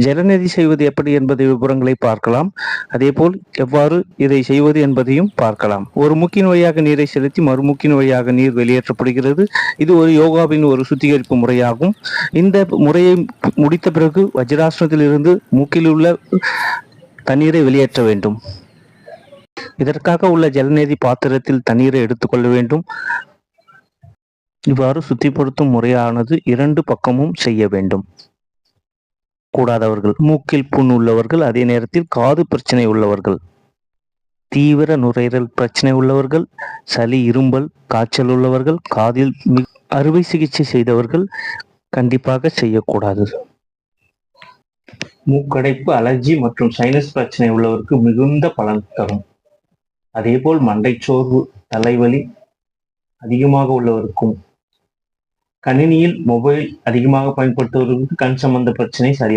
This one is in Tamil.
ஜலநிதி செய்வது எப்படி என்பதை விவரங்களை பார்க்கலாம். அதேபோல் எவ்வாறு இதை செய்வது என்பதையும் பார்க்கலாம். ஒரு மூக்கின் வழியாக நீரை செலுத்தி மறுமூக்கின் வழியாக நீர் வெளியேற்றப்படுகிறது. இது ஒரு யோகாவின் ஒரு சுத்திகரிப்பு முறையாகும். இந்த முறையை முடித்த பிறகு வஜ்ராசனத்தில் இருந்து மூக்கில் உள்ள தண்ணீரை வெளியேற்ற வேண்டும். இதற்காக உள்ள ஜலநிதி பாத்திரத்தில் தண்ணீரை எடுத்துக்கொள்ள வேண்டும். இவ்வாறு சுத்திப்படுத்தும் முறையானது 2 பக்கமும் செய்ய வேண்டும். கூடாதவர்கள், மூக்கில் புண் உள்ளவர்கள், அதே நேரத்தில் காது பிரச்சனை உள்ளவர்கள், தீவிர நுரையீரல் பிரச்சனை உள்ளவர்கள், சளி, இரும்பல், காய்ச்சல் உள்ளவர்கள், காதில் அறுவை சிகிச்சை செய்தவர்கள் கண்டிப்பாக செய்யக்கூடாது. மூக்கடைப்பு, அலர்ஜி மற்றும் சைனஸ் பிரச்சனை உள்ளவருக்கு மிகுந்த பலன் தரும். அதேபோல் மண்டைச்சோர்வு, தலைவலி அதிகமாக உள்ளவருக்கும், கணினியில் மொபைல் அதிகமாக பயன்படுத்துவதற்கு கண் சம்பந்த பிரச்சனை சரியா